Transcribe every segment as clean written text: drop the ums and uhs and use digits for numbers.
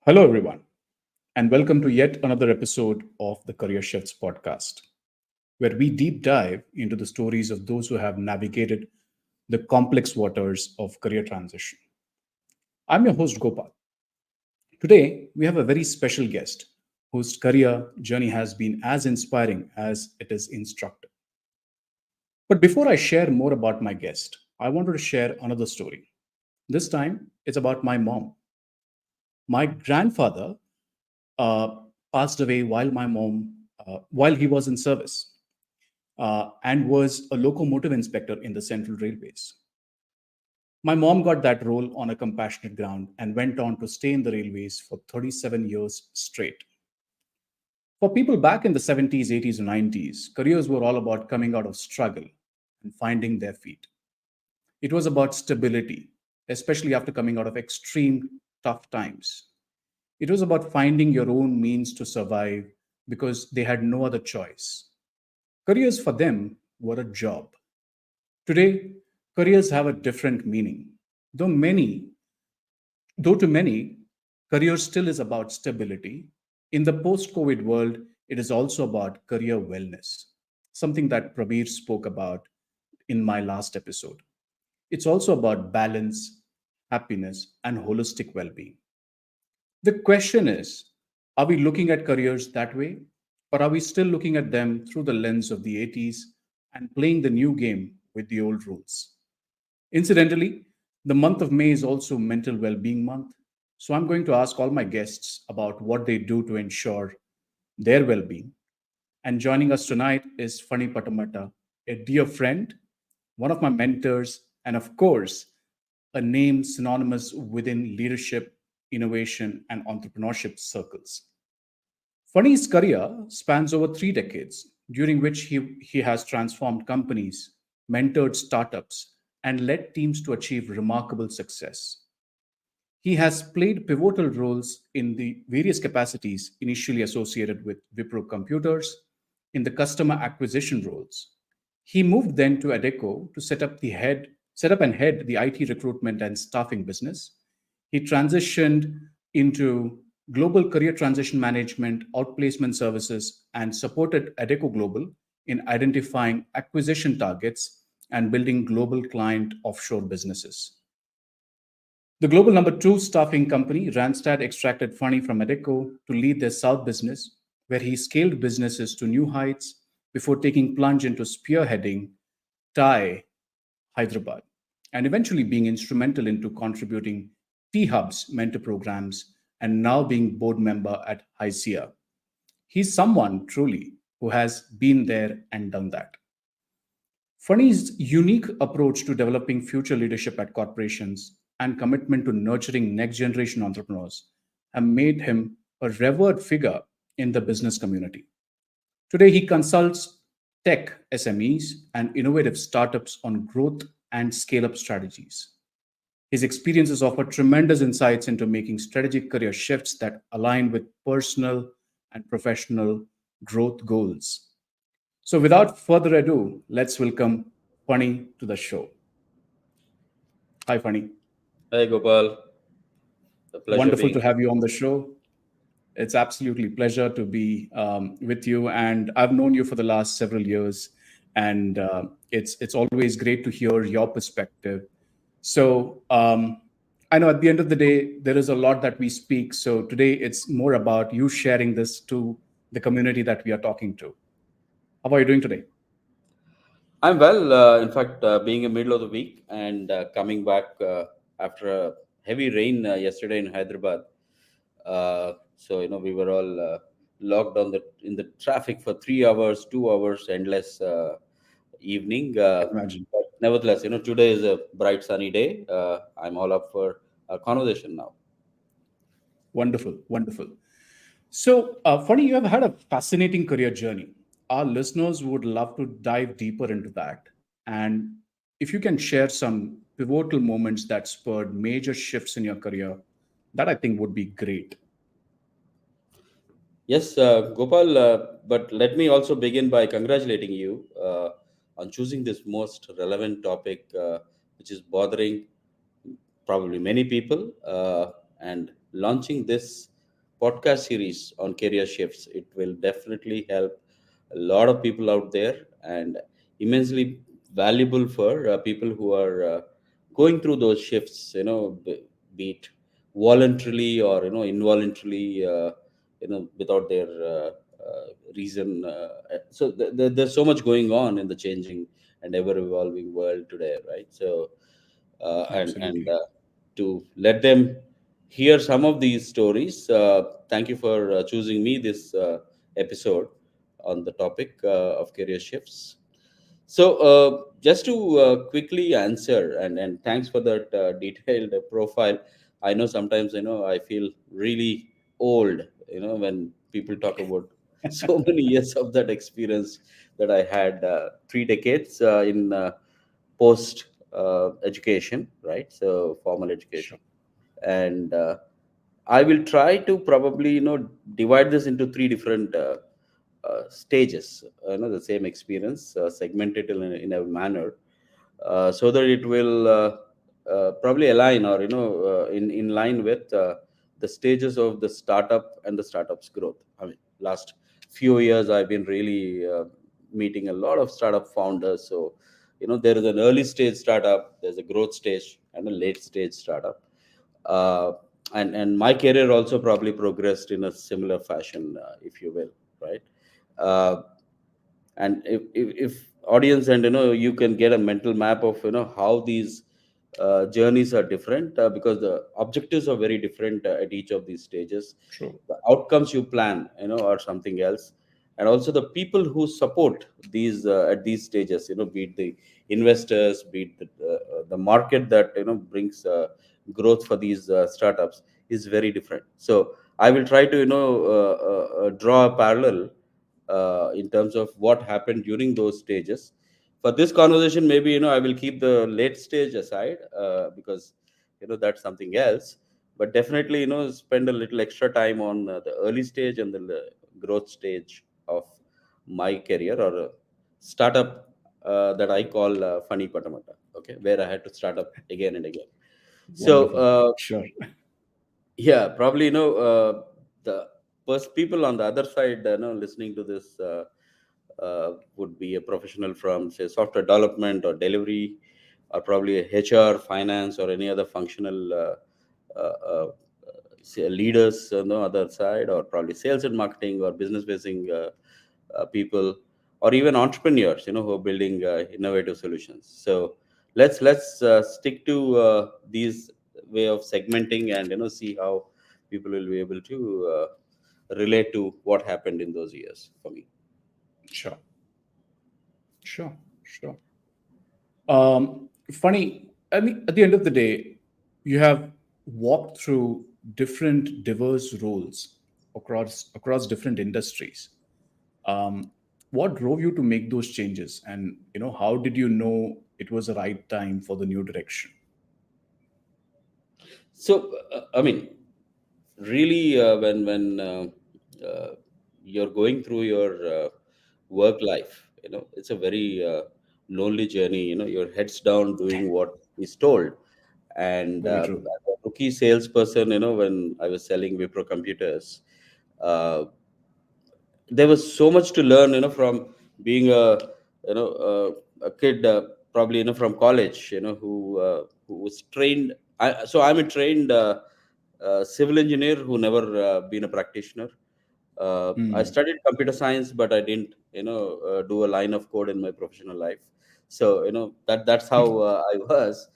Hello, everyone, and welcome to yet another episode of the Career Shifts podcast, where we deep dive into the stories of those who have navigated the complex waters of career transition. I'm your host, Gopal. Today, we have a very special guest whose career journey has been as inspiring as it is instructive. But before I share more about my guest, I wanted to share another story. This time, it's about my mom. My grandfather uh, passed away while he was in service and was a locomotive inspector in the Central Railways. My mom got that role on a compassionate ground and went on to stay in the railways for 37 years straight. For people back in the 70s, 80s, and 90s, careers were all about coming out of struggle and finding their feet. It was about stability, especially after coming out of extreme tough times. It was about finding your own means to survive because they had no other choice. Careers for them were a job. Today, careers have a different meaning. Though many, though to many, career still is about stability. In the post-COVID world, it is also about career wellness, something that Prabir spoke about in my last episode. It's also about balance, happiness, and holistic well-being. The question is, are we looking at careers that way? Or are we still looking at them through the lens of the 80s and playing the new game with the old rules? Incidentally, the month of May is also Mental Well-being Month. So I'm going to ask all my guests about what they do to ensure their well-being. And joining us tonight is Phani Pattamatta, a dear friend, one of my mentors, and of course, a name synonymous within leadership, innovation, and entrepreneurship circles. Funny's career spans over 3 decades, during which he has transformed companies, mentored startups, and led teams to achieve remarkable success. He has played pivotal roles in the various capacities initially associated with Wipro Computers in the customer acquisition roles. He moved then to Adecco to set up and head the IT recruitment and staffing business. He transitioned into global career transition management, outplacement services, and supported Adecco Global in identifying acquisition targets and building global client offshore businesses. The global number two staffing company, Randstad, extracted Funny from Adecco to lead their South business, where he scaled businesses to new heights before taking plunge into spearheading Thai Hyderabad, and eventually being instrumental into contributing T-Hub's mentor programs and now being board member at HICIA. He's someone truly who has been there and done that. Funny's unique approach to developing future leadership at corporations and commitment to nurturing next generation entrepreneurs have made him a revered figure in the business community. Today, he consults tech SMEs and innovative startups on growth and scale up strategies. His experiences offer tremendous insights into making strategic career shifts that align with personal and professional growth goals. So, without further ado, let's welcome Funny to the show. Hi, Funny. Hi Gopal, the pleasure Wonderful being to here. have you on the show. It's absolutely pleasure to be with you, and I've known you for the last several years, and it's always great to hear your perspective. So I know at the end of the day there is a lot that we speak. So today it's more about you sharing this to the community that we are talking to. How are you doing today? I'm well. In fact, being in middle of the week and coming back after a heavy rain yesterday in Hyderabad. So we were all locked on the in the traffic for 3 hours, 2 hours, endless evening. I can imagine. But nevertheless, today is a bright sunny day. I'm all up for a conversation now. Wonderful, wonderful. So, Funny, you have had a fascinating career journey. Our listeners would love to dive deeper into that. And if you can share some pivotal moments that spurred major shifts in your career, that I think would be great. Yes, Gopal, but let me also begin by congratulating you on choosing this most relevant topic, which is bothering probably many people, and launching this. podcast series on career shifts. It will definitely help a lot of people out there, and immensely valuable for people who are going through those shifts, be it voluntarily or involuntarily, without their reason. There's so much going on in the changing and ever evolving world today, right? So and Absolutely. to let them hear some of these stories. Thank you for choosing me this episode on the topic of career shifts. So, just to quickly answer, and thanks for that detailed profile. I know sometimes, I feel really old, when people talk about so many years of that experience that I had, 3 decades in post education, right? So, formal education. Sure. And I will try to probably, divide this into three different stages, the same experience, segment it in a manner, so that it will probably align, or in line with the stages of the startup and the startup's growth. I mean, last few years I've been really meeting a lot of startup founders. So there is an early stage startup, there's a growth stage, and a late stage startup. uh, and my career also probably progressed in a similar fashion, if you will, right? uh, and if audience, and you can get a mental map of how these journeys are different, because the objectives are very different at each of these stages. True. The outcomes you plan, are something else. And also the people who support these at these stages, be it the investors, be it the market that brings growth for these startups, is very different. So I will try to draw a parallel in terms of what happened during those stages. For this conversation, maybe I will keep the late stage aside, because that's something else. But definitely spend a little extra time on the early stage and the growth stage of my career, or startup, that I call Phani Pattamatta. Okay, where I had to start up again and again. So Wonderful. Sure. yeah, probably the first people on the other side, listening to this, would be a professional from, say, software development or delivery, or probably a HR, finance, or any other functional say leaders on the other side, or probably sales and marketing or business facing people, or even entrepreneurs, who are building innovative solutions. So let's stick to these way of segmenting, and see how people will be able to relate to what happened in those years for me. Sure. Sure. Sure. Funny. I mean, at the end of the day, you have walked through different diverse roles across different industries. Um, what drove you to make those changes, and how did you know it was the right time for the new direction? So I mean, really, when uh, you're going through your work life, it's a very lonely journey. Your head's down doing what is told. And Very true. as a rookie salesperson, when I was selling Wipro computers, uh, there was so much to learn, from being a kid, probably from college, who was trained. I'm a trained civil engineer who never been a practitioner. I Hmm. studied computer science, but I didn't, do a line of code in my professional life. So that's how I was,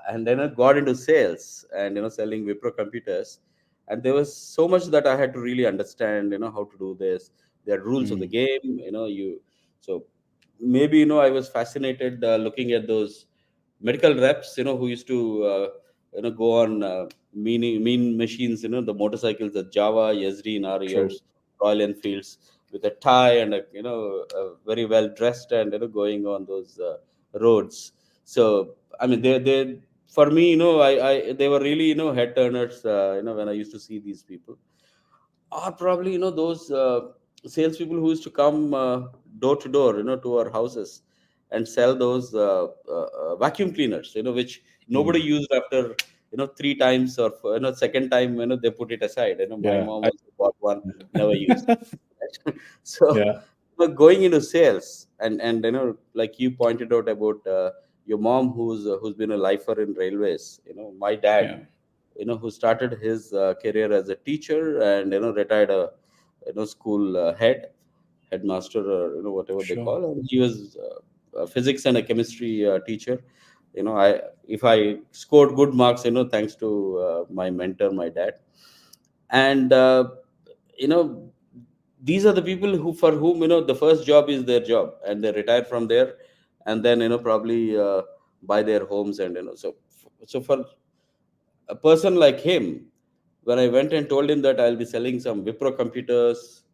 and then I got into sales, and selling Wipro computers, and there was so much that I had to really understand, how to do this. There are rules of the Hmm. game, so maybe I was fascinated looking at those medical reps, who used to go on mean machines, the motorcycles, the Java, Yazdi in our True. years, Royal Enfields, with a tie and very well dressed, and going on those roads. So I mean, they for me, I they were really head turners. When I used to see these people, or probably those salespeople who used to come door to door, to our houses, and sell those vacuum cleaners, which nobody Hmm. used after three times, or second time, they put it aside. My Yeah. mom also bought one, never used. Right? So, Yeah. going into sales, and like you pointed out about your mom, who's been a lifer in railways. My dad, Yeah. who started his career as a teacher, and retired a school headmaster, or whatever they Sure. call, and he was a physics and a chemistry teacher. I If I scored good marks, thanks to my mentor, my dad. And you know these are the people who, for whom, the first job is their job, and they retire from there, and then probably buy their homes. And so for a person like him, when I went and told him that I'll be selling some Wipro computers,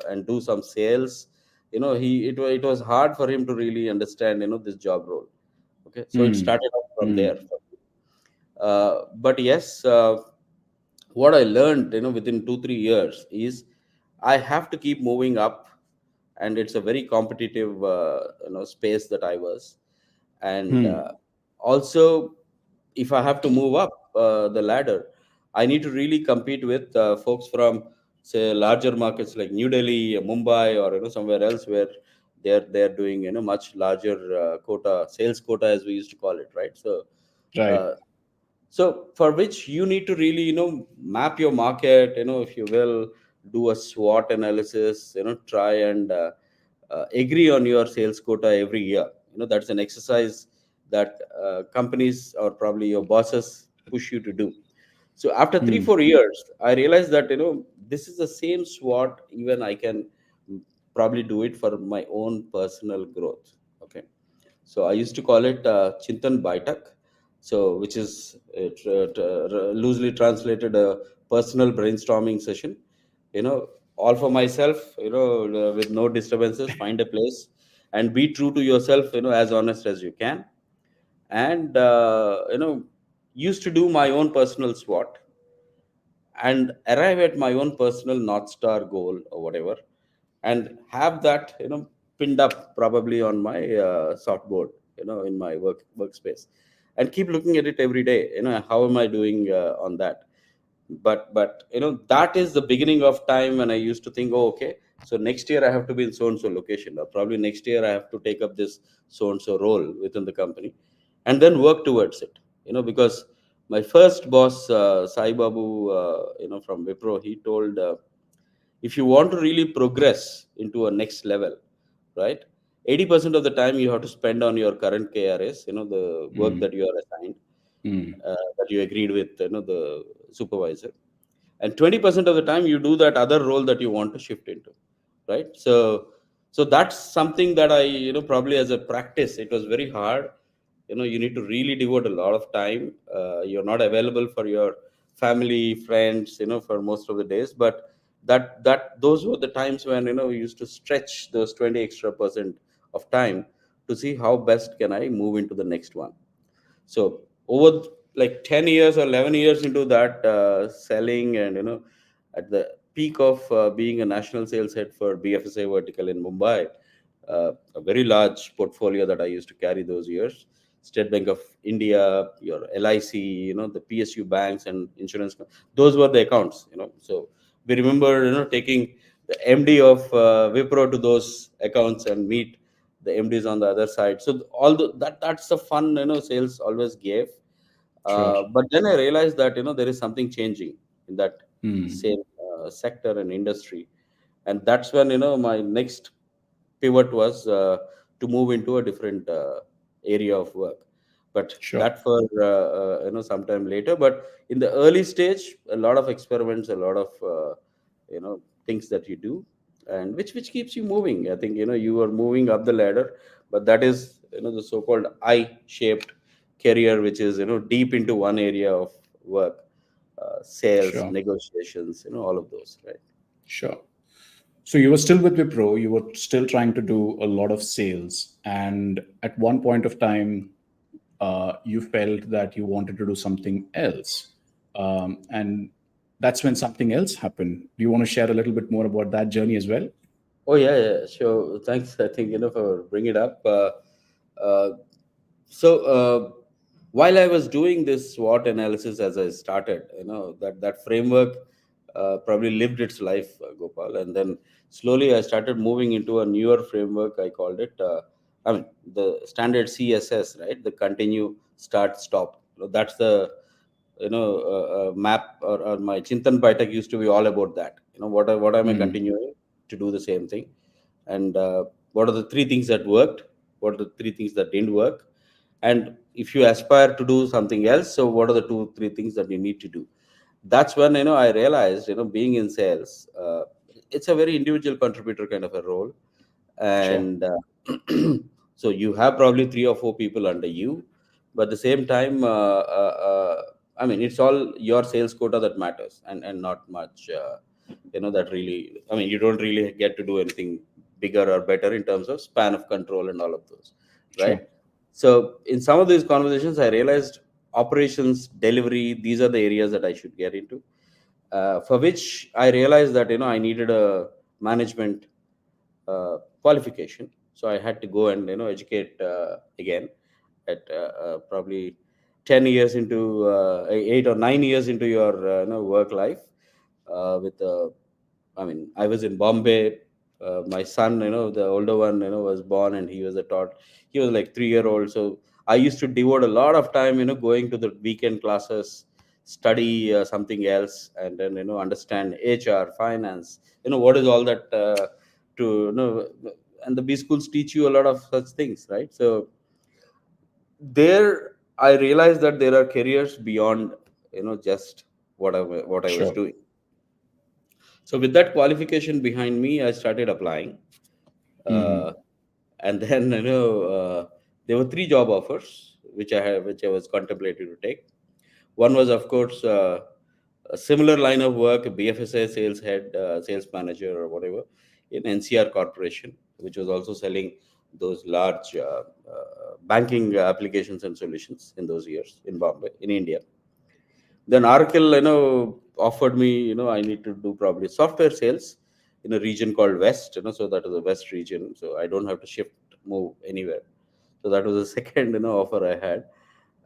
and do some sales, it was hard for him to really understand, this job role. Okay, so it Hmm. started off from there. Hmm. But yes, what I learned, within 2 3 years is I have to keep moving up, and it's a very competitive, space that I was. And Hmm. also, if I have to move up the ladder, I need to really compete with folks from, say, larger markets like New Delhi, Mumbai, or somewhere else, where they're doing much larger quota, sales quota, as we used to call it, right? So. Right. Uh, so for which you need to really map your market, if you will, do a SWOT analysis, try and agree on your sales quota every year. That's an exercise that companies, or probably your bosses, push you to do. So after three Hmm. four years, I realized that this is the same SWOT, even I can probably do it for my own personal growth. Okay, so I used to call it Chintan Baitak, so which is loosely translated a personal brainstorming session. All for myself. With no disturbances. Find a place and be true to yourself. As honest as you can, and used to do my own personal SWOT and arrive at my own personal North Star goal or whatever, and have that pinned up probably on my softboard, in my workspace, and keep looking at it every day. How am I doing on that? But that is the beginning of time when I used to think, oh, okay, so next year I have to be in so and so location, or probably next year I have to take up this so and so role within the company, and then work towards it. Because my first boss, Sai Babu, from Wipro, he told, if you want to really progress into a next level, right, 80% of the time you have to spend on your current KRS, the work Hmm. that you are assigned, Hmm. that you agreed with the supervisor, and 20% of the time you do that other role that you want to shift into, right? So that's something that I, probably as a practice, it was very hard. You need to really devote a lot of time. You're not available for your family, friends, for most of the days, but that those were the times when we used to stretch those 20 extra percent of time to see how best can I move into the next one. So over like 10 years or 11 years into that selling, and at the peak of being a national sales head for BFSI vertical in Mumbai, a very large portfolio that I used to carry those years. State Bank of India, your LIC, the PSU banks and insurance, those were the accounts. So we remember, taking the MD of Wipro to those accounts and meet the MDs on the other side. So all that's the fun, sales always gave. Sure. But then I realized that there is something changing in that Hmm. same sector and industry, and that's when my next pivot was to move into a different area of work. But Sure. that for sometime later. But in the early stage, a lot of experiments, a lot of things that you do, and which keeps you moving. I think you are moving up the ladder, but that is the so-called I-shaped career, which is deep into one area of work, sales, Sure. negotiations, all of those, right? Sure. So you were still with Wipro, you were still trying to do a lot of sales. And at one point of time, you felt that you wanted to do something else. And that's when something else happened. Do you want to share a little bit more about that journey as well? Oh yeah, yeah, sure. Thanks. I think for bringing it up. Uh, so while I was doing this SWOT analysis as I started, that framework probably lived its life, Gopal, and then slowly I started moving into a newer framework. I called it, I mean, the standard CSS, right? The continue, start, stop. That's the map, or my Chintan Baitak used to be all about that. What am I Mm. continuing to do the same thing, and what are the three things that worked, what are the three things that didn't work, and if you aspire to do something else, so what are the two three things that you need to do. That's when I realized, being in sales, it's a very individual contributor kind of a role. Sure. And so you have probably three or four people under you, but at the same time, I mean, it's all your sales quota that matters, and not much that really, I mean, you don't really get to do anything bigger or better in terms of span of control and all of those, right? Sure. So in some of these conversations I realized operations, delivery, these are the areas that I should get into, for which I realized that I needed a management qualification. So I had to go and educate again at probably 10 years into 8 or 9 years into your work life, with I mean, I was in Bombay. My son, the older one, was born, and he was a tot. He was like 3 year old. So I used to devote a lot of time, going to the weekend classes, study something else, and then understand HR, finance. What is all that to and the B schools teach you a lot of such things, right? So there, I realized that there are careers beyond just what I was Sure. doing. So with that qualification behind me, I started applying, Hmm. uh, and then there were three job offers which I was contemplating to take. One was, of course, a similar line of work, BFSA sales head, sales manager, or whatever, in NCR Corporation, which was also selling those large banking applications and solutions in those years in Bombay, in India. Then Oracle, offered me, I need to do probably software sales in a region called West, so that is the West region. So I don't have to move anywhere. So that was the second, offer I had.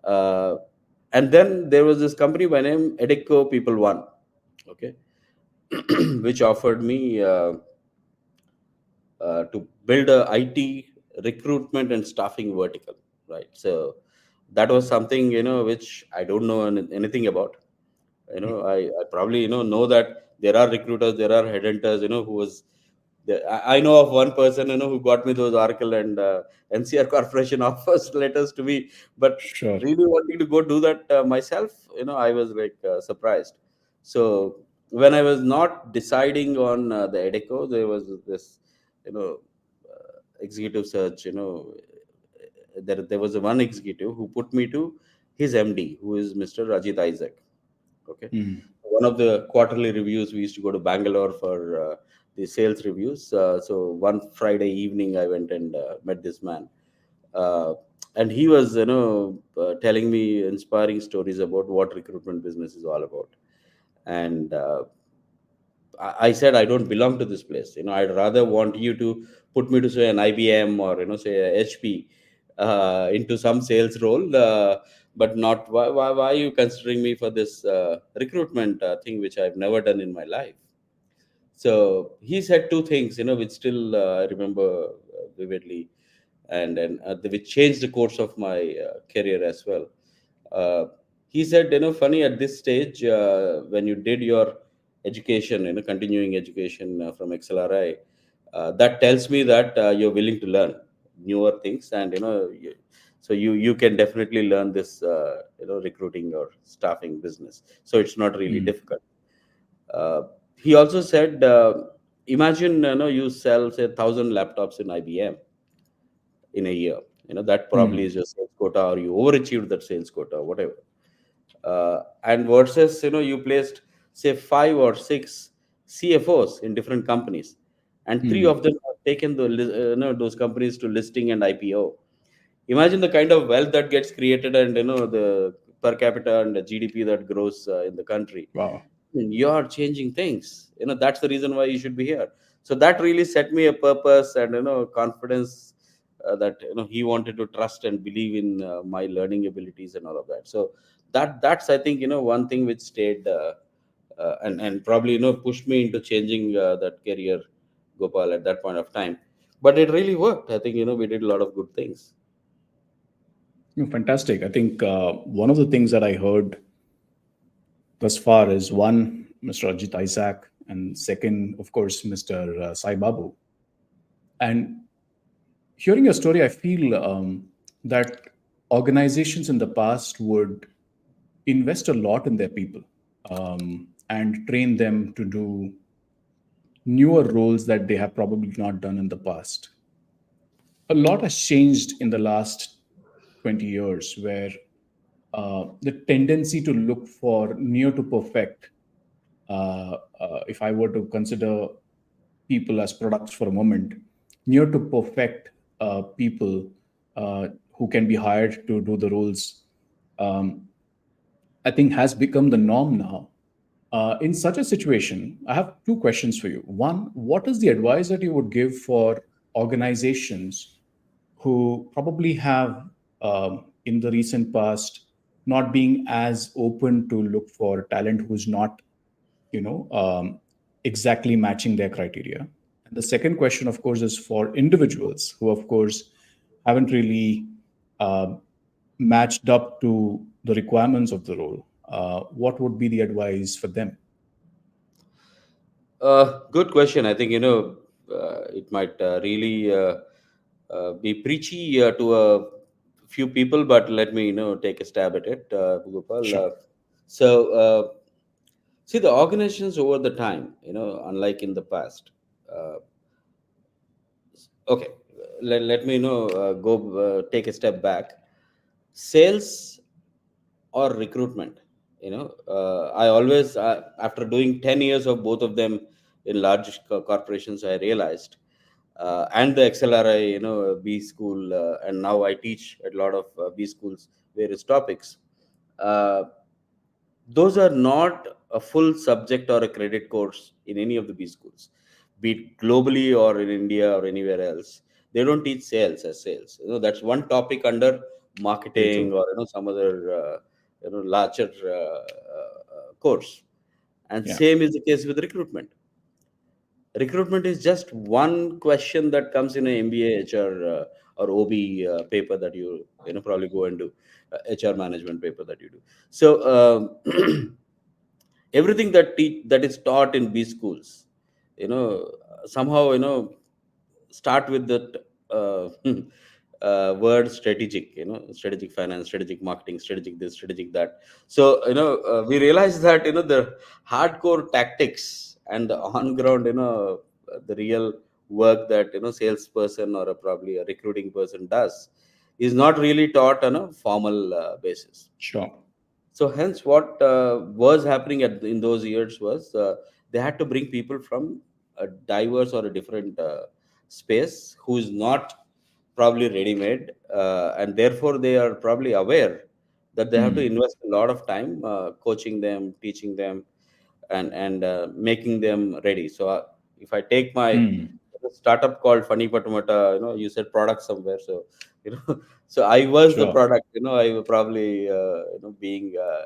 Uh, and then there was this company by name Edecco People One, okay, which offered me to build a IT recruitment and staffing vertical, right? So that was something, which I don't know anything about. I probably know that there are recruiters, there are headhunters, who was I know of one person, who got me those Oracle and NCR Corporation offers letters to me, but Sure. really wanting to go do that myself, I was like surprised. So when I was not deciding on the Edeco, there was this, executive search, there was a one executive who put me to his MD, who is Mr. Rajit Isaac. Okay, Hmm. one of the quarterly reviews, we used to go to Bangalore for the sales reviews. So one Friday evening, I went and met this man, uh, and he was telling me inspiring stories about what recruitment business is all about. And I said, I don't belong to this place. I'd rather want you to put me to say an IBM, or say a HP, into some sales role, but not why are you considering me for this recruitment thing which I've never done in my life. So he said two things, which still I remember vividly, and which changed the course of my career as well. Uh, he said, funny, at this stage, when you did your education, continuing education from XLRI, that tells me that you're willing to learn newer things, and so you can definitely learn this, recruiting or staffing business. So it's not really Hmm. difficult. Uh, he also said, imagine, you sell say 1,000 laptops in IBM in a year. That probably Hmm. is your sales quota, or you overachieved that sales quota, whatever. And versus, you placed say five or six CFOs in different companies, and three Hmm. of them have taken those companies to listing and IPO. Imagine the kind of wealth that gets created, and the per capita and the GDP that grows in the country. Wow. You're changing things. That's the reason why you should be here. So that really set me a purpose and confidence, that he wanted to trust and believe in my learning abilities and all of that. So that's I think one thing which stayed and probably pushed me into changing that career, Gopal, at that point of time. But it really worked. I think we did a lot of good things. Fantastic. I think one of the things that I heard thus far is one, Mr. Ajit Isaac, and second, of course, Mr. Sai Babu. And hearing your story, I feel that organizations in the past would invest a lot in their people and train them to do newer roles that they have probably not done in the past. A lot has changed in the last 20 years where the tendency to look for near to perfect, if I were to consider people as products for a moment, near to perfect people who can be hired to do the roles, um, I think has become the norm now. In such a situation, I have two questions for you. One, what is the advice that you would give for organizations who probably have, in the recent past, not being as open to look for talent who's not, you know, exactly matching their criteria? And the second question, of course, is for individuals who, of course, haven't really uh, matched up to the requirements of the role. What would be the advice for them? Good question. I think it might really be preachy to a few people, but let me take a stab at it, Gopal. Sure. So see, the organizations over the time, unlike in the past. Uh, okay, let me go take a step back. Sales or recruitment. I always after doing 10 years of both of them in large corporations, I realized, and the XLRI B school, and now I teach at a lot of B schools various topics. uh, those are not a full subject or a credit course in any of the B schools, be it globally or in India or anywhere else. They don't teach sales as sales. That's one topic under Very marketing true. or some other larger course. And Yeah. same is the case with recruitment. Recruitment is just one question that comes in a MBA HR or OB paper that you probably go and do, HR management paper that you do. So everything that is taught in B schools, somehow start with that word strategic, strategic finance, strategic marketing, strategic this, strategic that. So we realize that the hardcore tactics and the on ground, the real work that salesperson or probably a recruiting person does is not really taught on a formal basis. Sure. So hence, what was happening in those years was they had to bring people from a diverse or a different space who is not probably ready-made, and therefore they are probably aware that they have to Hmm. invest a lot of time coaching them, teaching them, and making them ready. So if I take my Hmm. startup called Phani Pattamatta, you said product somewhere, so so I was the Sure. product. I was probably being Yeah.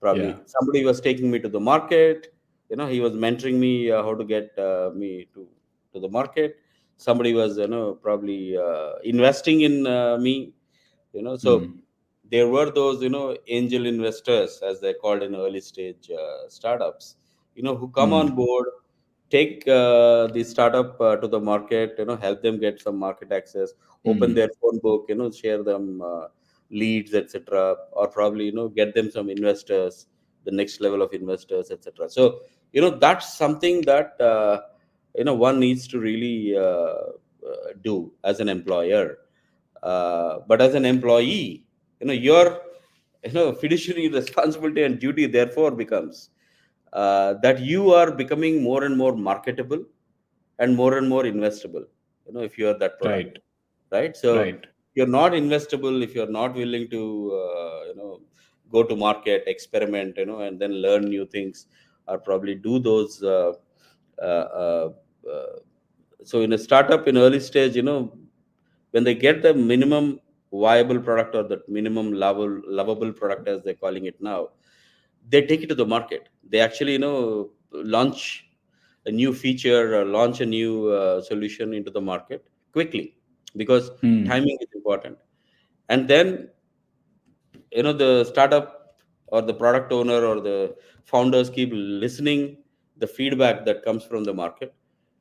probably somebody was taking me to the market. He was mentoring me how to get me to the market. Somebody was probably investing in me. So Hmm. there were those angel investors, as they're called in early stage startups, who come on Hmm. board, take the startup to the market, help them get some market access, open Hmm. their phone book, share them leads, etc., or probably get them some investors, the next level of investors, etc. So that's something that one needs to really do as an employer. But as an employee, your fiduciary responsibility and duty therefore becomes that you are becoming more and more marketable and more investable, if you are that product, Right. right? So Right. you're not investable if you're not willing to go to market, experiment, and then learn new things, or probably do those uh, uh, uh, so in a startup in early stage, when they get the minimum viable product or the minimum lovable product as they're calling it now, they take it to the market. They actually, launch a new feature or launch a new solution into the market quickly, because Hmm. timing is important. And then, the startup or the product owner or the founders keep listening the feedback that comes from the market,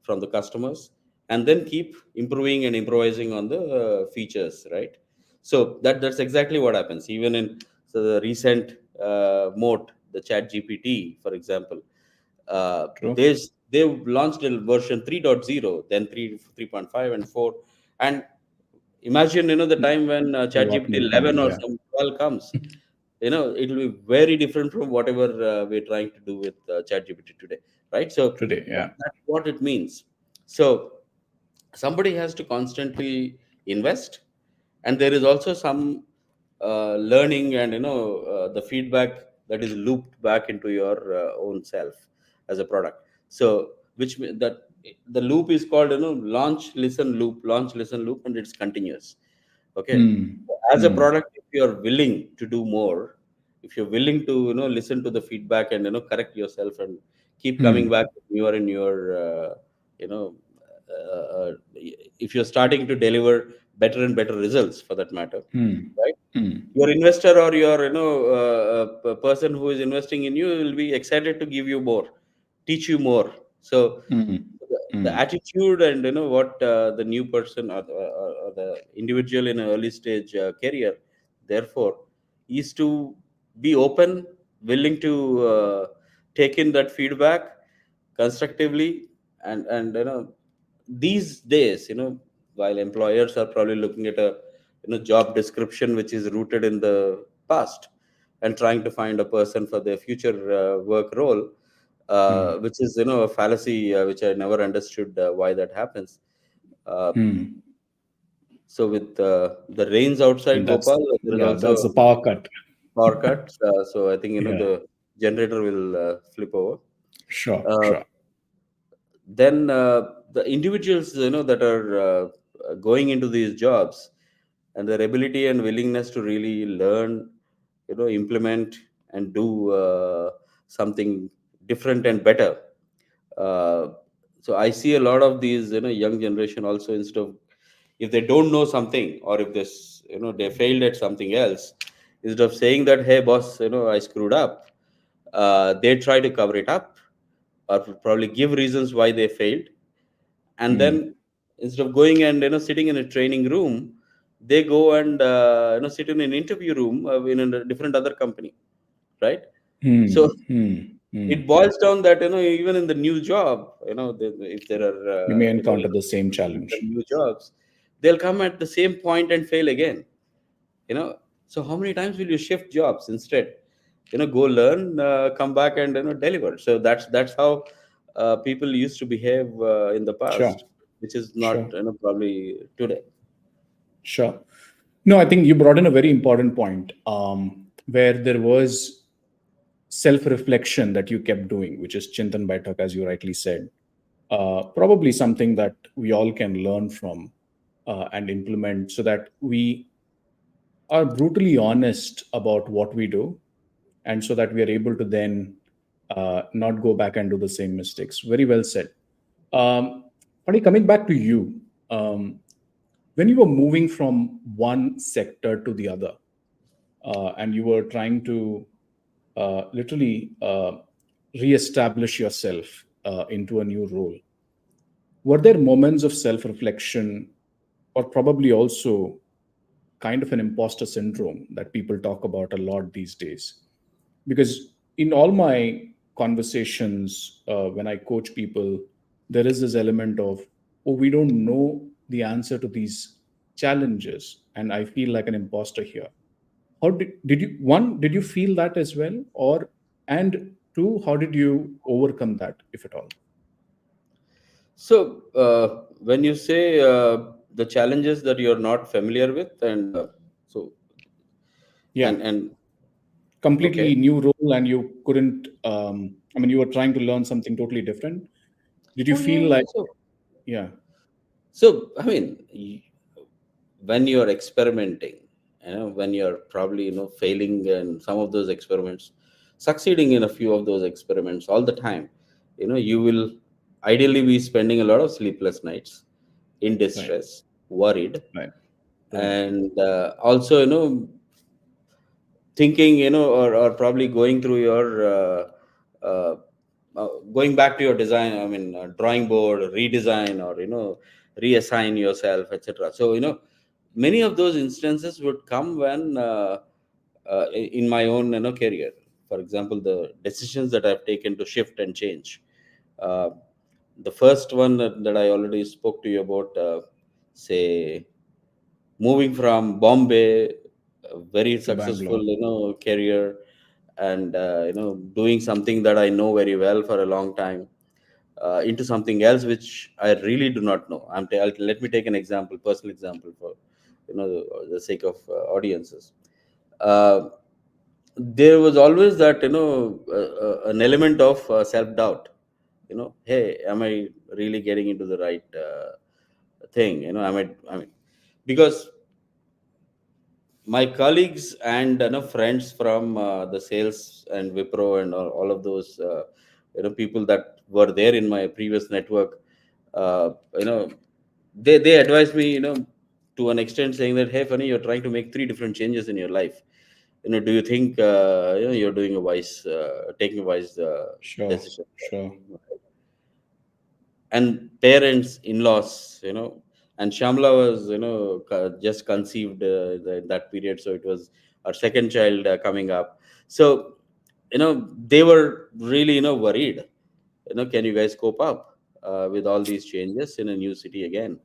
from the customers, and then keep improving and improvising on the features, right? So that's exactly what happens even in, so the recent mode, the chat gpt, for example. True. They've launched a version 3.0, then 3, 3.5 and 4. And imagine, the time when A lot ChatGPT more 11 coming. or Yeah. some 12 comes, it will be very different from whatever we're trying to do with ChatGPT today, right? So Today. Yeah. that's what it means. So somebody has to constantly invest, and there is also some learning and, the feedback that is looped back into your own self as a product. So that the loop is called, launch listen loop, launch listen loop, and it's continuous. Okay. Hmm. As a Hmm. product, if you're willing to do more, if you're willing to, listen to the feedback and, correct yourself and keep coming Hmm. back with newer and newer, you know if you're starting to deliver better and better results, for that matter, Hmm. right? Hmm. Your investor or your, person who is investing in you will be excited to give you more, teach you more. So Hmm. the Hmm. attitude and, what the new person or the individual in an early stage career, therefore, is to be open, willing to take in that feedback constructively. And these days, while employers are probably looking at a, job description which is rooted in the past and trying to find a person for their future work role, Hmm. which is, a fallacy, which I never understood why that happens. Uh, Hmm. so with the rains outside And that's, Bhopal, there is yeah, that's also the power cut. power cuts. So I think, Yeah. the generator will flip over. Sure. Uh, Sure. then the individuals, that are going into these jobs, and their ability and willingness to really learn, implement and do something different and better. uh, so I see a lot of these, young generation also, instead of, if they don't know something, or if this, they failed at something else, instead of saying that, hey boss, I screwed up, they try to cover it up, or probably give reasons why they failed. And Hmm. then, instead of going and, sitting in a training room, they go and sit in an interview room in a different other company, right? So Hmm. Hmm. Hmm. it boils down that, even in the new job, if there are You may a encounter lot the same of the challenge. new jobs, they'll come at the same point and fail again, you know so how many times will you shift jobs? Instead, go learn, come back and, deliver. So that's how people used to behave in the Sure. past, which is not, Sure. probably today. Sure. No, I think you brought in a very important point, where there was self reflection that you kept doing, which is Chintan Baitak, as you rightly said. Probably something that we all can learn from and implement, so that we are brutally honest about what we do, and so that we are able to then not go back and do the same mistakes. Very well said. Funny, coming back to you, when you were moving from one sector to the other, and you were trying to literally re-establish yourself into a new role, were there moments of self-reflection, or probably also kind of an imposter syndrome that people talk about a lot these days? Because in all my conversations, when I coach people, there is this element of, oh, we don't know the answer to these challenges, and I feel like an imposter here. How did you, one, did you feel that as well, or, and two, how did you overcome that, if at all? So when you say the challenges that you're not familiar with, and so Yeah, and completely okay. new role, and you couldn't, I mean, you were trying to learn something totally different. Did you Oh yeah, feel yeah. like, So yeah? so I mean, when you're experimenting, when you're probably failing in some of those experiments, succeeding in a few of those experiments all the time, you will ideally be spending a lot of sleepless nights in Right. distress, worried, Right. Right. and also thinking, or probably going through your uh, going back to your design, I mean, drawing board, redesign, or reassign yourself, etc. So many of those instances would come when in my own career. For example, the decisions that I've taken to shift and change. uh, the first one that I already spoke to you about, say, moving from Bombay, a very To successful Bangalore. career, and doing something that I know very well for a long time, into something else which I really do not know. Let me take an example, personal example, for the sake of audiences. Uh, there was always that an element of self doubt. Hey, am I really getting into the right thing? I mean, because my colleagues and friends from the sales and Wipro and all of those people that were there in my previous network, uh, you know they advised me, to an extent, saying that, hey Funny, you're trying to make three different changes in your life. Do you think you're doing a wise taking a wise Sure. decision? Sure. And parents, in-laws, and Shamla was just conceived that period, so it was our second child coming up. So they were really worried. Can you guys cope up with all these changes in a new city again?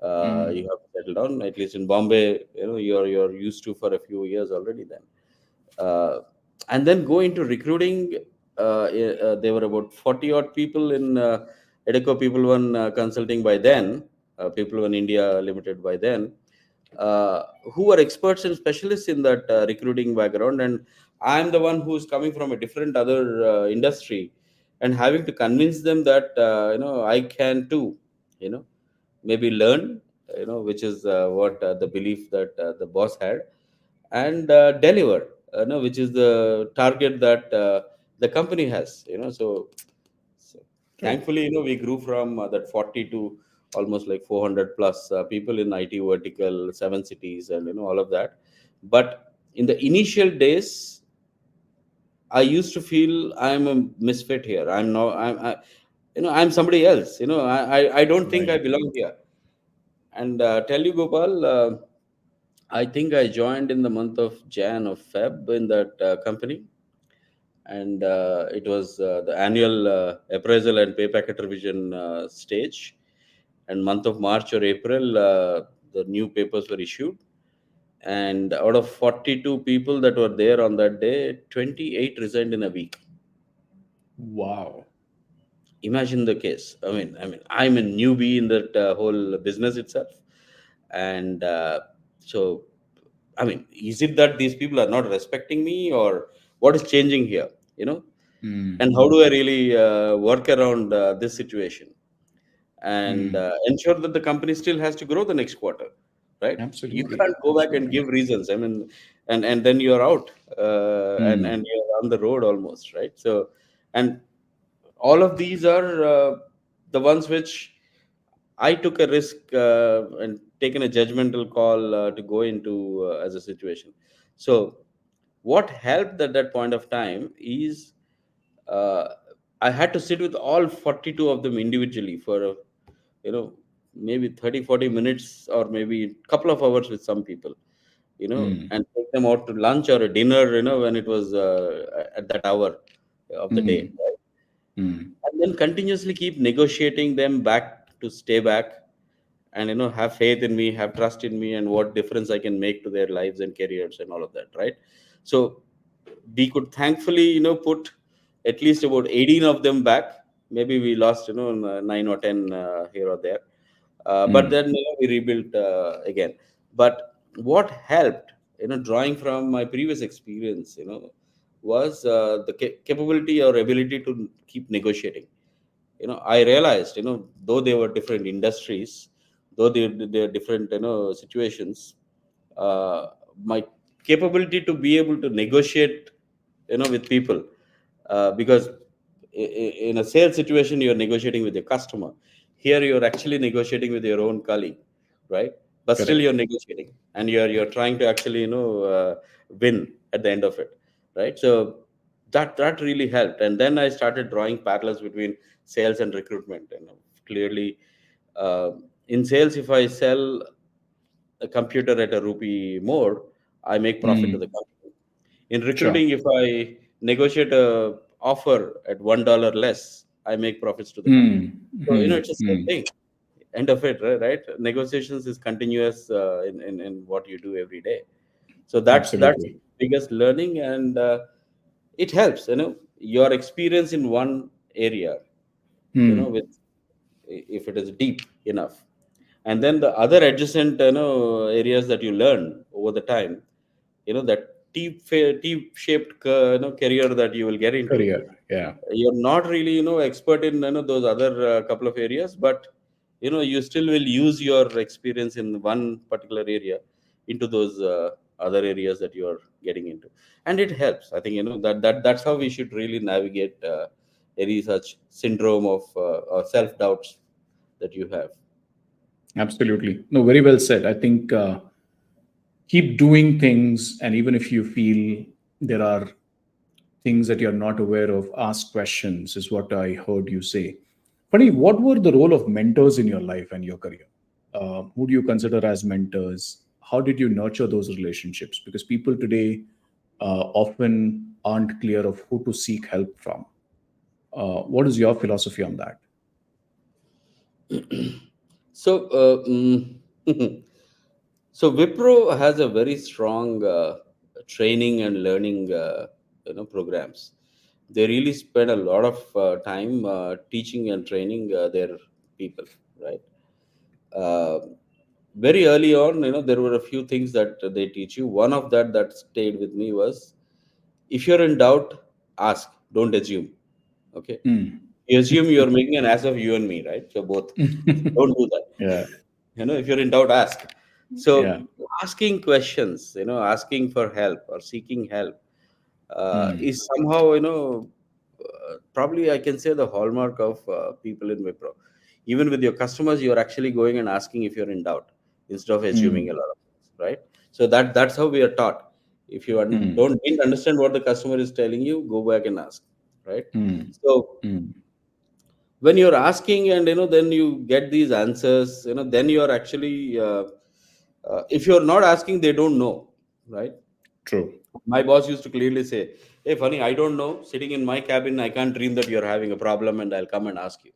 You Mm. have to settle down. At least in Bombay, you're used to for a few years already then. uh, and then go into recruiting. There were about 40 odd people in Edeco People One Consulting by then, People One India Limited by then, uh, who were experts and specialists in that recruiting background. And I'm the one who's coming from a different other industry, and having to convince them that I can too, you know, maybe learn, which is what the belief that the boss had, and deliver, no, which is the target that the company has. So Right. thankfully, we grew from that 40 to almost like 400 plus people in IT vertical, 7 cities, and all of that. But in the initial days, I used to feel I'm a misfit here. I'm no, I'm somebody else. I don't think I Right. belong here. And tell you, Gopal, I think I joined in the month of Jan or Feb in that company, and it was the annual appraisal and pay packet revision stage. And month of March or April, the new papers were issued, and out of 42 people that were there on that day, 28 resigned in a week. Wow. Imagine the case. I mean, I'm a newbie in that whole business itself, and so I mean, is it that these people are not respecting me, or what is changing here? You know, Mm. and how do I really work around this situation, and Mm. ensure that the company still has to grow the next quarter, right? You Absolutely. can't go back and Absolutely. give reasons. I mean, and then you're out, and Mm. you're on the road almost, right? So, and all of these are the ones which I took a risk and taken a judgmental call to go into as a situation. So, what helped at that point of time is uh, I had to sit with all 42 of them individually for you know maybe 30-40 minutes, or maybe a couple of hours with some people, Mm. and take them out to lunch or a dinner, when it was at that hour of the day, Mm. right? Mm. And then continuously keep negotiating them back to stay back, and have faith in me, have trust in me, and what difference I can make to their lives and careers and all of that, right? So we could thankfully put at least about 18 of them back. Maybe we lost 9 or 10 here or there, but Mm. then we rebuilt again. But what helped, drawing from my previous experience, was the capability or ability to keep negotiating. I realized, though they were different industries, though they're different, situations. uh, my capability to be able to negotiate, with people, because in a sales situation you're negotiating with your customer. Here you're actually negotiating with your own colleague, right? But still Correct. you're negotiating, and you're trying to actually, win at the end of it, right? So that really helped. And then I started drawing parallels between sales and recruitment. Clearly, uh, in sales, if I sell a computer at a rupee more, I make profit to the Mm. company. In Sure. recruiting, if I negotiate a offer at $1 less, I make profits to the company. Mm. So Mm. it's the same Mm. thing. End of it, right? Negotiations is continuous, in what you do every day. So that's Absolutely. biggest learning, and it helps. Your experience in one area, with, Mm. if it is deep enough, and then the other adjacent, areas that you learn over the time, that T-shaped, career that you will get into. Career. Yeah. You're not really, expert in, those other couple of areas, but you still will use your experience in one particular area into those other areas that you are getting into, and it helps. I think, that's how we should really navigate any such syndrome of, or self doubts that you have. Absolutely. No, very well said. I think keep doing things, and even if you feel there are things that you're not aware of, ask questions, is what I heard you say. Funny, what were the role of mentors in your life and your career? Who do you consider as mentors? How did you nurture those relationships? Because people today often aren't clear of who to seek help from. What is your philosophy on that? So, so Wipro has a very strong training and learning, programs. They really spend a lot of time teaching and training their people, right? Uh, Very early on, there were a few things that they teach you. One of that stayed with me was, if you're in doubt, ask. Don't assume. Okay, Mm. you assume you're making an ass of you and me, right? So both. Don't do that. Yeah, If you're in doubt, ask. yeah. So asking questions, asking for help or seeking help, Mm. is somehow, probably I can say the hallmark of people in Wipro. Even with your customers, you're actually going and asking if you're in doubt instead of assuming a Mm. lot of things, right? So that's how we are taught. If you Mm. didn't understand what the customer is telling you, go back and ask, right? Mm. So Mm. when you're asking, and then you get these answers, then you're actually, if you're not asking, they don't know, right? True. My boss used to clearly say, hey, Funny, I don't know, sitting in my cabin, I can't dream that you're having a problem, and I'll come and ask you,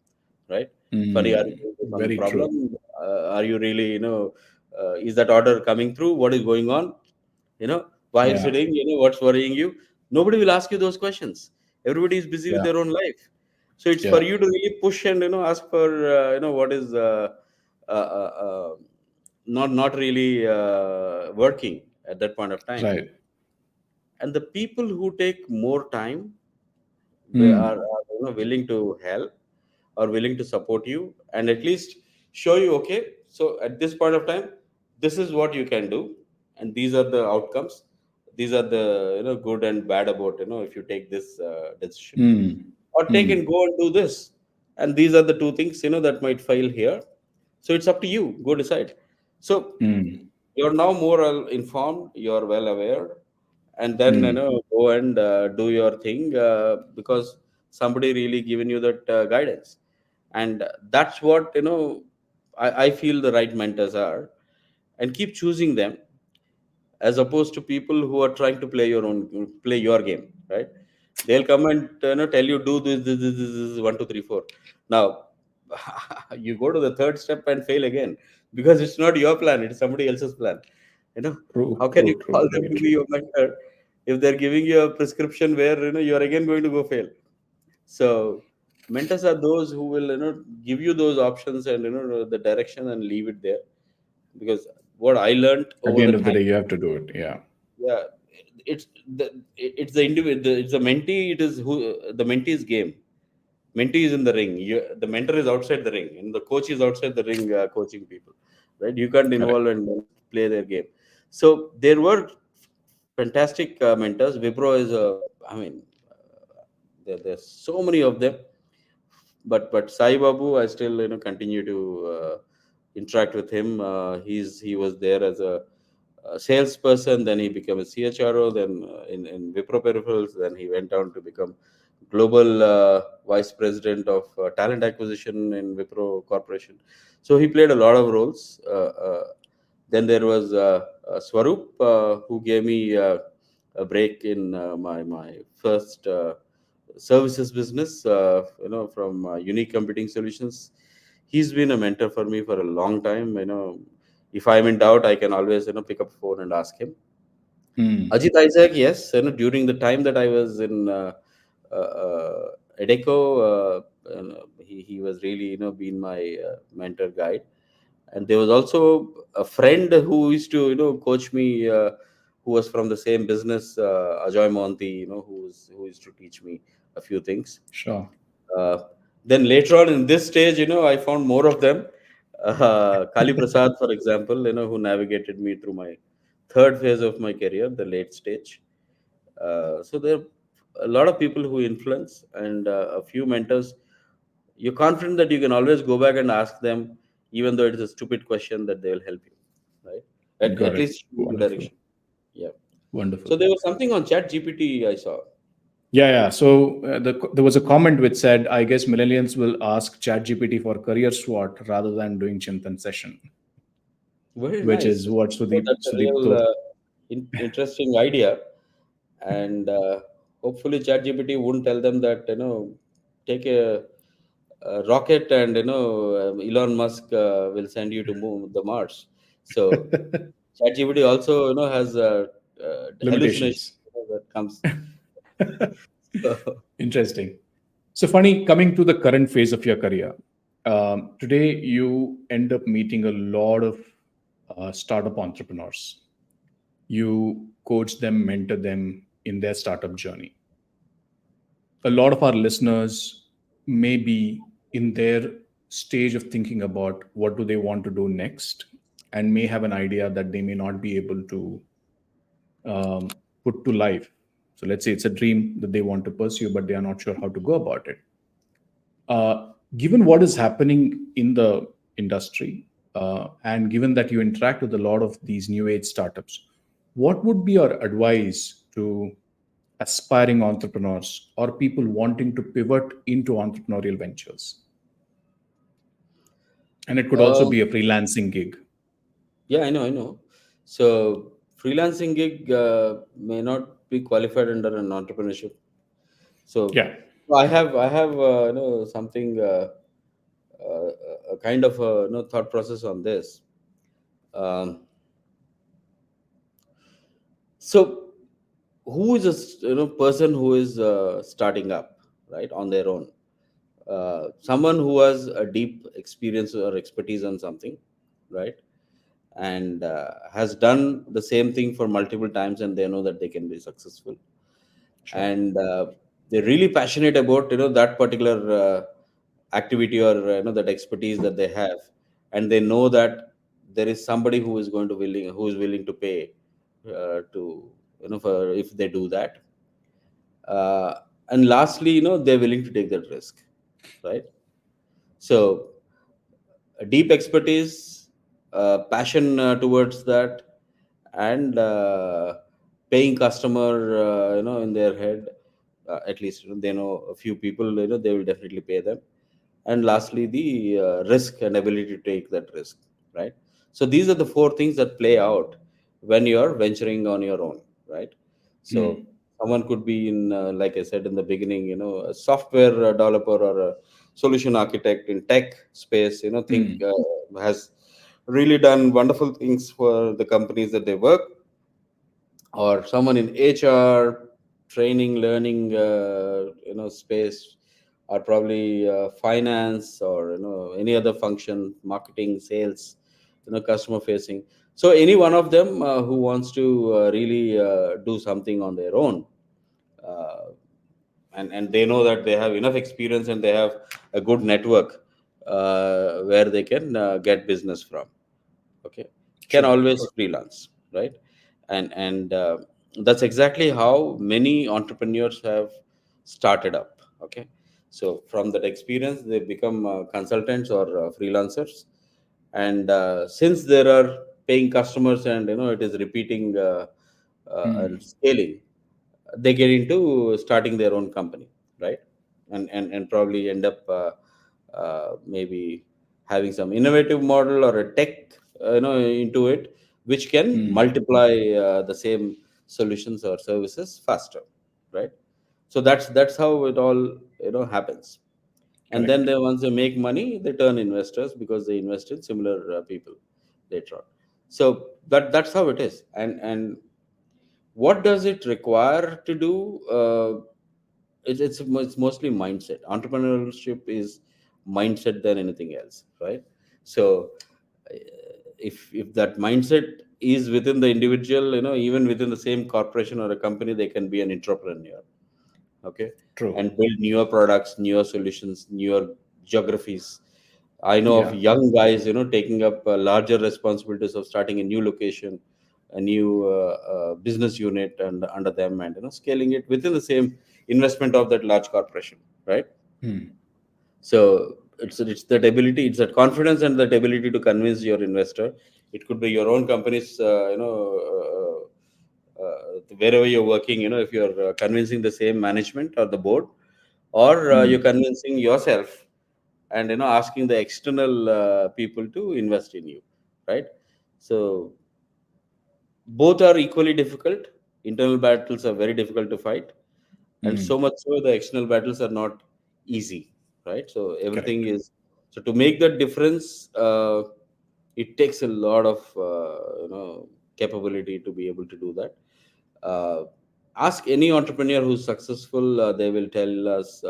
right? Funny, are you Mm. doing this on the Very problem? true. Are you really, is that order coming through? What is going on? While Yeah, sitting, what's worrying you? Nobody will ask you those questions. Everybody is busy with yeah, their own life. So it's for yeah. you to really push and, ask for, what is, uh, uh, uh, not really working at that point of time. Right. And the people who take more time, they are, Mm. willing to help, or willing to support you, and at least show you, okay, so at this point of time, this is what you can do, and these are the outcomes. These are the, good and bad about, if you take this decision, Mm. or take and Mm. go and do this, and these are the two things, that might fail here. So it's up to you, go decide. So Mm. you're now more informed, you're well aware, and then, Mm. go and do your thing, because somebody really given you that guidance. And that's what, I feel the right mentors are, and keep choosing them, as opposed to people who are trying to play your game, right? They'll come and, tell you, do this 1 2 3 4. Now you go to the third step and fail again, because it's not your plan, it's somebody else's plan. True, How can you true, call true. them Very to be true. your mentor if they're giving you a prescription where, you're again going to go fail? So mentors are those who will, give you those options, and the direction, and leave it there. Because what I learned At over the the end of the time, day, you have to do it. Yeah. yeah, it's the individual, it's the mentee, it is who, the mentee's game. Mentee is in the ring, the mentor is outside the ring, and the coach is outside the ring, coaching people. right? You can't Correct. involve and play their game. So there were fantastic mentors. Wipro is a, I mean, there's so many of them. But Sai Babu, I still continue to interact with him. He was there as a salesperson, then he became a CHRO, then in Wipro Peripherals, then he went on to become global vice president of talent acquisition in Wipro Corporation. So he played a lot of roles. Then there was Swaroop, who gave me a break in my first services business, from Unique Computing Solutions. He's been a mentor for me for a long time. If I'm in doubt, I can always pick up phone and ask him. Hmm. Ajit Isaac, yes, during the time that I was in Edeco, he was really been my mentor guide. And there was also a friend who used to coach me, who was from the same business, Ajoy Monti, who used to teach me a few things. Sure. uh, then later on in this stage, I found more of them. Kali Prasad, for example, who navigated me through my third phase of my career, the late stage. So there are a lot of people who influence, and a few mentors. You're confident that you can always go back and ask them, even though it is a stupid question, that they will help you, right? At Got it. least show you the Wonderful. direction. Yeah. So Wonderful. there was something on Chat GPT I saw. Yeah, yeah. So there was a comment which said, "I guess millennials will ask ChatGPT for career SWOT rather than doing Chintan session," Very which nice. is what So Sudeep that's a Sudeep real thought. interesting idea, and hopefully ChatGPT won't tell them that take a rocket and Elon Musk will send you to the Mars. So ChatGPT also has hallucination Limitations. that comes. So, Interesting. So funny, coming to the current phase of your career, today you end up meeting a lot of startup entrepreneurs. You coach them, mentor them in their startup journey. A lot of our listeners may be in their stage of thinking about what do they want to do next, and may have an idea that they may not be able to put to life. So let's say it's a dream that they want to pursue, but they are not sure how to go about it. Given what is happening in the industry, and given that you interact with a lot of these new age startups, what would be your advice to aspiring entrepreneurs or people wanting to pivot into entrepreneurial ventures? And it could also um, be a freelancing gig. yeah, I know. So freelancing gig may not be qualified under an entrepreneurship. So Yeah. I have something, uh, a kind of thought process on this. Um, so who is a person who is starting up, right, on their own? Someone who has a deep experience or expertise on something, right, and has done the same thing for multiple times, and they know that they can be successful, Sure. and they're really passionate about that particular activity, or that expertise that they have, and they know that there is somebody who is willing to pay to for if they do that, uh, and lastly, they're willing to take that risk, right? So a deep expertise, passion towards that, and paying customer, in their head. At least they know a few people. They will definitely pay them. And lastly, the risk and ability to take that risk. Right. So these are the four things that play out when you are venturing on your own. Right. So Hmm. someone could be in, like I said in the beginning, a software developer or a solution architect in tech space. Think Hmm. has really done wonderful things for the companies that they work, or someone in HR, training, learning, space, or probably finance, or any other function, marketing, sales, customer facing. So any one of them who wants to really do something on their own, uh, and they know that they have enough experience and they have a good network where they can get business from. okay, can True. always freelance, right? And that's exactly how many entrepreneurs have started up. Okay, so from that experience they become consultants or freelancers, and since there are paying customers and it is repeating and Hmm. scaling, they get into starting their own company, right? And probably end up maybe having some innovative model or a tech into it, which can Hmm. multiply the same solutions or services faster, right? So that's how it all happens. And then Correct. once they make money, they turn investors because they invest in similar people later on. So that's how it is. And what does it require to do? It's mostly mindset. Entrepreneurship is mindset than anything else, right? So uh, if that mindset is within the individual, even within the same corporation or a company, they can be an entrepreneur, okay, True. and build newer products, newer solutions, newer geographies. I know of Yeah. young guys, taking up larger responsibilities of starting a new location, a new business unit, and under them, and scaling it within the same investment of that large corporation, right? Hmm. So it's that ability, it's that confidence, and that ability to convince your investor. It could be your own company's, wherever you're working. If you're convincing the same management or the board, or you're Hmm. convincing yourself and asking the external people to invest in you, right? So both are equally difficult. Internal battles are very difficult to fight, and so Hmm. much so the external battles are not easy, right? So everything Correct. is, so to make that difference, it takes a lot of capability to be able to do that. Uh, ask any entrepreneur who's successful, they will tell us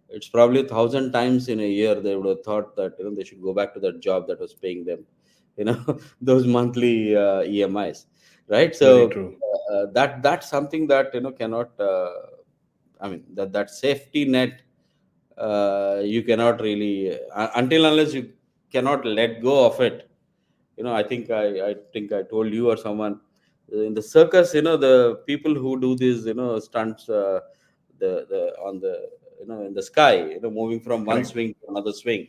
it's probably 1,000 times in a year they would have thought that they should go back to that job that was paying them those monthly emis, right? Very So true. that's something that cannot I mean, that safety net, you cannot really, until unless you cannot let go of it. I think I told you or someone, in the circus, the people who do these stunts, the on the in the sky, moving from one Correct. swing to another swing.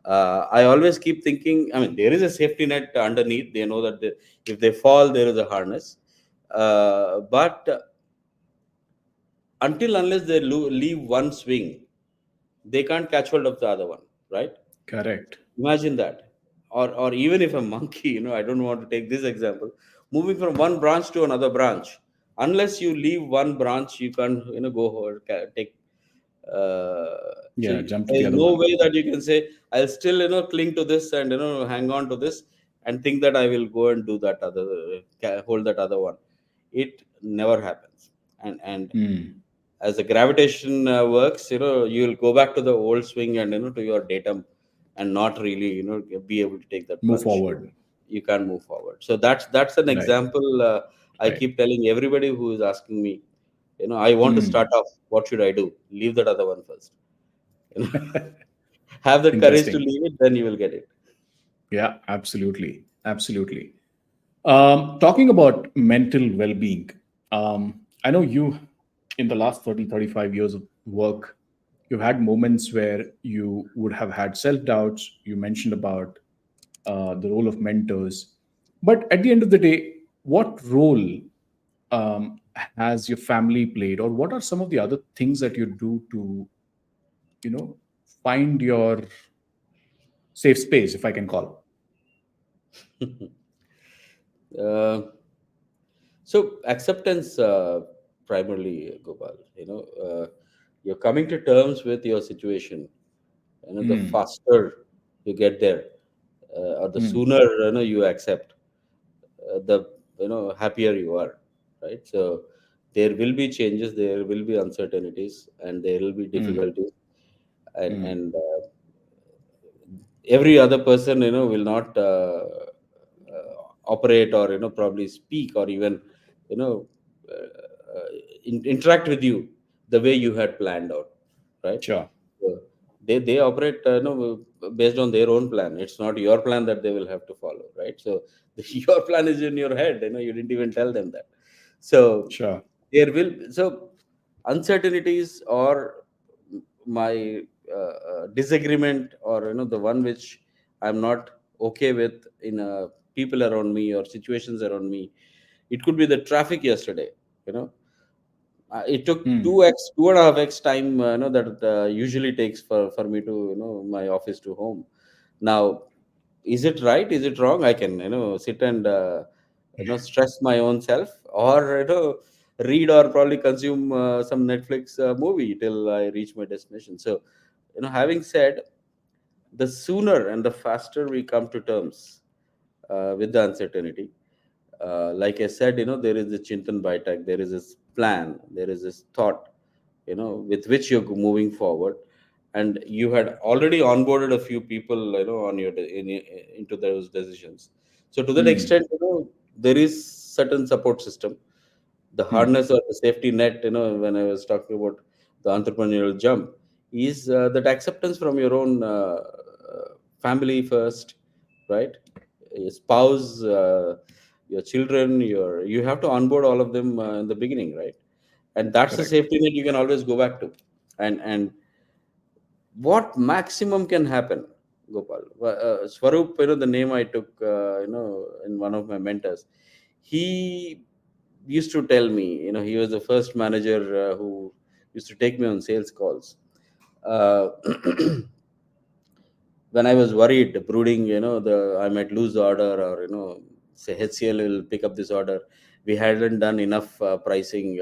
I always keep thinking, I mean, there is a safety net underneath. They know that if they fall, there is a harness. But until unless they leave one swing, they can't catch hold of the other one, right? Correct. Imagine that. Or even if a monkey, I don't want to take this example, moving from one branch to another branch, unless you leave one branch, you can't go or take. Uh, so Yeah. Jump to there the is other no one. way that you can say I'll still cling to this and hang on to this and think that I will go and do that other, hold that other one. It never happens. And Hmm. as the gravitation works, you'll go back to the old swing and to your datum, and not really be able to take that Move plunge. forward. You can't move forward. So that's an Right. example. I Right. keep telling everybody who is asking me, I want to start Hmm. off, what should I do? Leave that other one first. you know have that courage to Interesting. leave it, then you will get it. Yeah. Absolutely. Absolutely. Talking about mental well-being, I know you, in the last 30, 35 years of work, you've had moments where you would have had self-doubts. You mentioned about the role of mentors. But at the end of the day, what role um, has your family played, or what are some of the other things that you do to, you know, find your safe space, if I can call? uh, so acceptance, primarily, Gopal. You're coming to terms with your situation. The Hmm. faster you get there, or the Hmm. sooner you accept, the happier you are, right? So there will be changes, there will be uncertainties, and there will be Hmm. difficulties, Hmm. and every other person will not operate, or probably speak, or even you know interact with you the way you had planned out, right? Sure. So They operate based on their own plan. It's not your plan that they will have to follow, right? So your plan is in your head, you didn't even tell them that. So Sure. there will, so uncertainties or my disagreement, or the one which I'm not okay with in people around me or situations around me. It could be the traffic yesterday. you know it took Hmm. 2.5x time, that usually takes for me to my office to home. Now, is it right, is it wrong? I can sit and stress my own self, or read or probably consume some Netflix movie till I reach my destination. So, having said, the sooner and the faster we come to terms with the uncertainty, like I said, there is a Chintan Baitak, there is this plan, there is this thought, with which you're moving forward. And you had already onboarded a few people, on your into those decisions. So to that Hmm. extent, there is certain support system, the Hmm. harness or the safety net. When I was talking about the entrepreneurial jump, is that acceptance from your own family first, right? Your spouse, your children, you have to onboard all of them in the beginning, right? And that's the Correct. safety net you can always go back to. And what maximum can happen, Gopal? Swaroop, the name I took, in one of my mentors, he used to tell me, he was the first manager who used to take me on sales calls. Uh, when I was worried, brooding, I might lose the order, or say HCL will pick up this order. We hadn't done enough pricing.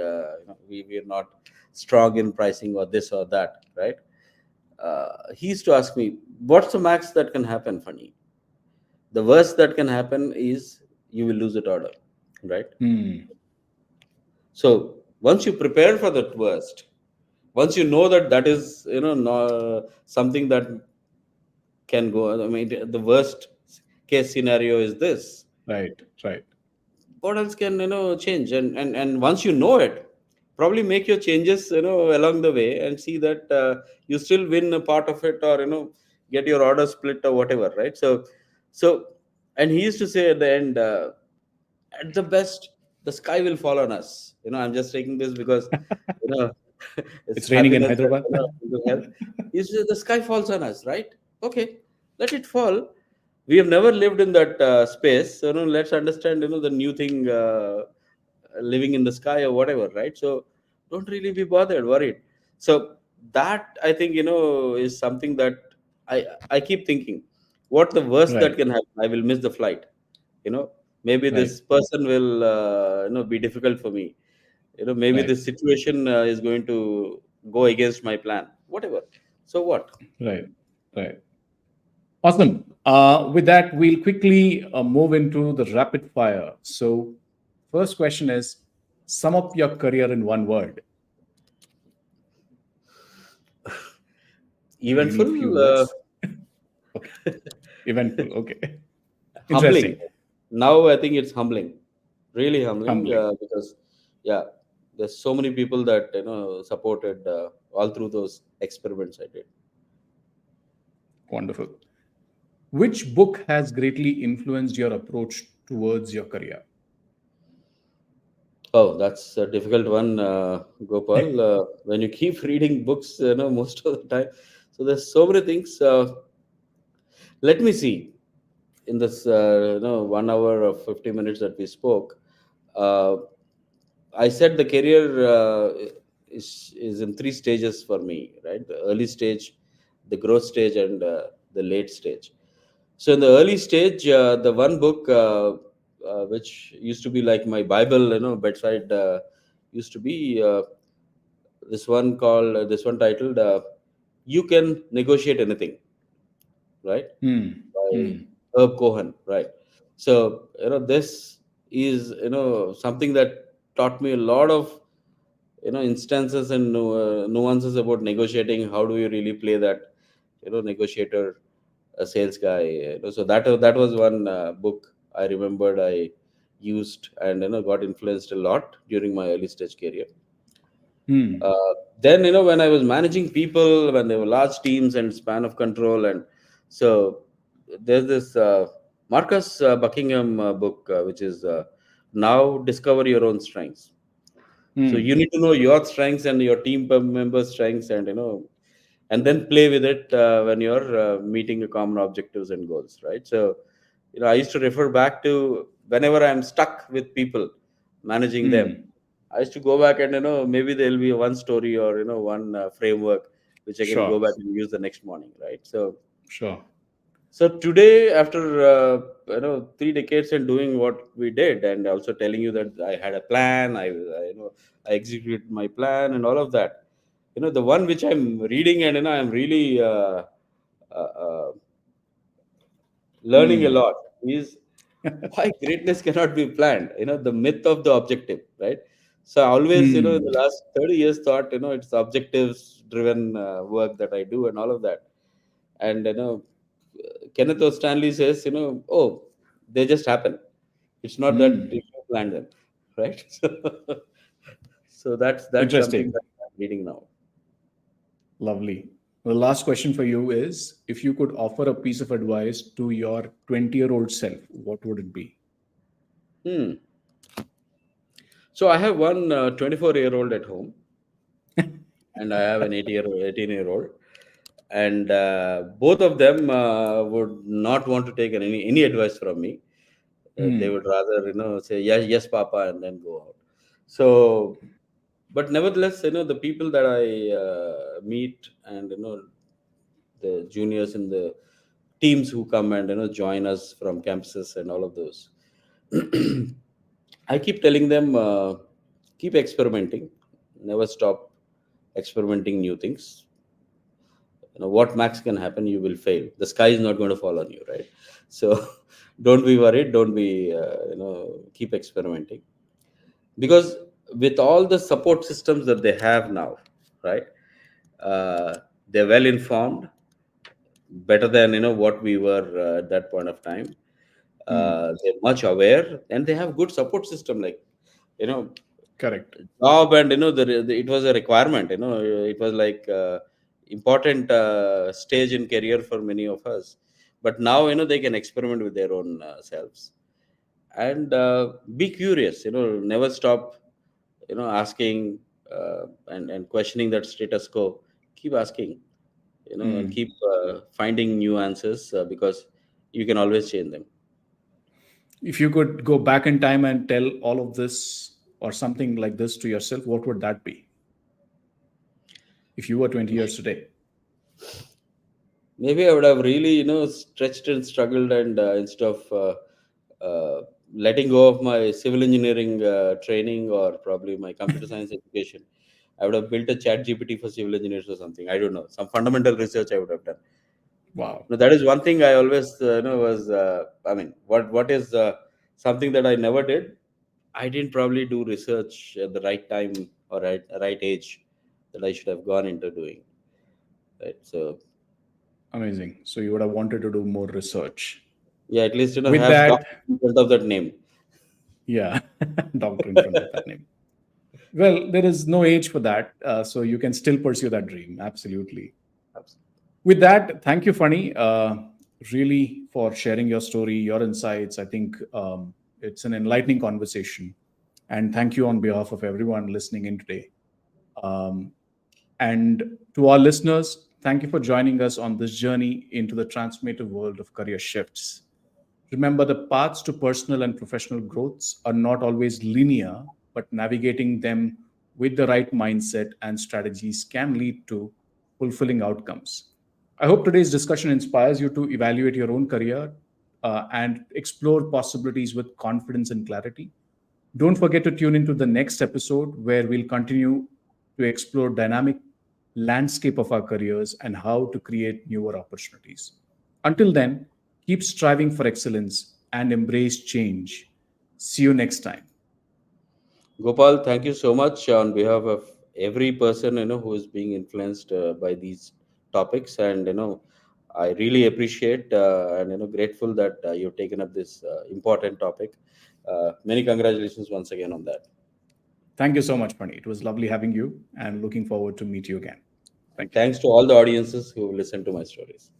We are not strong in pricing, or this or that, right? He used to ask me, "What's the max that can happen, Funny? The worst that can happen is you will lose that order, right?" Hmm. So once you prepare for that worst, once you know that that is something that can go. I mean, the worst case scenario is this. Right. Right. What else can change? And once you know it, probably make your changes along the way, and see that you still win a part of it, or get your order split or whatever, right? So and he used to say at the end, at the best, the sky will fall on us. I'm just taking this because you know it's It's raining in happiness and Hyderabad. mental health. He said the sky falls on us, right? Okay, let it fall. We have never lived in that space, so let's understand the new thing, living in the sky or whatever, right? So don't really be bothered, worried. So that, I think, is something that I keep thinking, what the worst that Right. can happen? I will miss the flight, you know maybe Right. this person will be difficult for me, maybe Right. this situation is going to go against my plan, whatever. So what? Right. Right. Awesome. With that, we'll quickly move into the rapid fire. So, first question is, sum up your career in one word. Do you need few Eventful, words? Okay. Eventful. Okay. humbling. Interesting. Now I think it's humbling, really humbling, Humbling. because yeah, there's so many people that supported all through those experiments I did. Wonderful. Which book has greatly influenced your approach towards your career? Oh, that's a difficult one, Gopal. When you keep reading books, most of the time, so there's so many things. Let me see. In this, 1 hour or 50 minutes that we spoke, uh, I said the career is in three stages for me, right? The early stage, the growth stage, and the late stage. So in the early stage, the one book which used to be like my Bible, bedside, used to be this one titled "You Can Negotiate Anything," right? Hmm. By Hmm. Herb Cohen, right? So this is something that taught me a lot of instances and nuances about negotiating. How do you really play that negotiator, a sales guy? So that was one book I remembered I used, and got influenced a lot during my early stage career. Hmm. Then when I was managing people, when there were large teams and span of control, and so there's this Marcus Buckingham book, which is Now Discover Your Own Strengths. So Hmm. you need to know your strengths and your team members' strengths, and and then play with it when you're meeting a common objectives and goals, right? So I used to refer back to whenever I'm stuck with people, managing them. Hmm. I used to go back and maybe there'll be one story or one framework which I can go Sure. back and use the next morning, right? So Sure. today, after 3 decades and doing what we did, and also telling you that I had a plan, I executed my plan and all of that. The one which I'm reading, and I'm really learning a Hmm. lot is why greatness cannot be planned. The myth of the objective, right? So I always, in the Hmm. last 30 years, thought it's objectives driven work that I do and all of that. And Kenneth O. Stanley says, oh, they just happen. It's not that Hmm. you plan them, right? So that's something Interesting. that I'm reading now. Lovely. The last question for you is, if you could offer a piece of advice to your 20-year-old self, what would it be? Hmm. So I have one 24-year-old at home, and I have an 18-year-old, and both of them would not want to take any advice from me. They Hmm. would rather say yes, yes, Papa, and then go out. So, but nevertheless, the people that I meet, and the juniors in the teams who come and join us from campuses and all of those, I keep telling them, keep experimenting, never stop experimenting new things. What max can happen, you will fail. The sky is not going to fall on you, right? So don't be worried, don't be keep experimenting, because with all the support systems that they have now, right, they're well informed, better than what we were at that point of time. Hmm. They're much aware, and they have good support system, like you know Correct. job, and it was a requirement, it was like important stage in career for many of us. But now they can experiment with their own selves, and be curious, never stop asking, and questioning that status quo. Keep asking, and Hmm. keep finding new answers, because you can always change them. If you could go back in time and tell all of this or something like this to yourself, what would that be if you were 20 years today? Maybe I would have really, stretched and struggled, and instead of letting go of my civil engineering training, or probably my computer science education, I would have built a chat GPT for civil engineers or something. I don't know. Some fundamental research I would have done. Wow. That is one thing I always, was, I mean, what is something that I never did? I didn't probably do research at the right time, or at the right age, that I should have gone into doing. Right. So, Amazing. So you would have wanted to do more research. yeah, at least, With have that, doctor in front of that name. yeah, doctor in front of that name. Well, there is no age for that. So you can still pursue that dream. Absolutely. With that, thank you, Funny, really for sharing your story, your insights. I think it's an enlightening conversation. And thank you on behalf of everyone listening in today. Um, and to our listeners, thank you for joining us on this journey into the transformative world of career shifts. Remember, the paths to personal and professional growths are not always linear, but navigating them with the right mindset and strategies can lead to fulfilling outcomes. I hope today's discussion inspires you to evaluate your own career and explore possibilities with confidence and clarity. Don't forget to tune into the next episode where we'll continue to explore dynamic landscape of our careers and how to create newer opportunities. Until then, keep striving for excellence and embrace change. See you next time. Gopal, thank you so much on behalf of every person who is being influenced by these topics, and I really appreciate, and grateful that you've taken up this important topic. Many congratulations once again on that. Thank you so much, Pani. It was lovely having you and looking forward to meet you again. And Thank you. thanks to all the audiences who listen to my stories.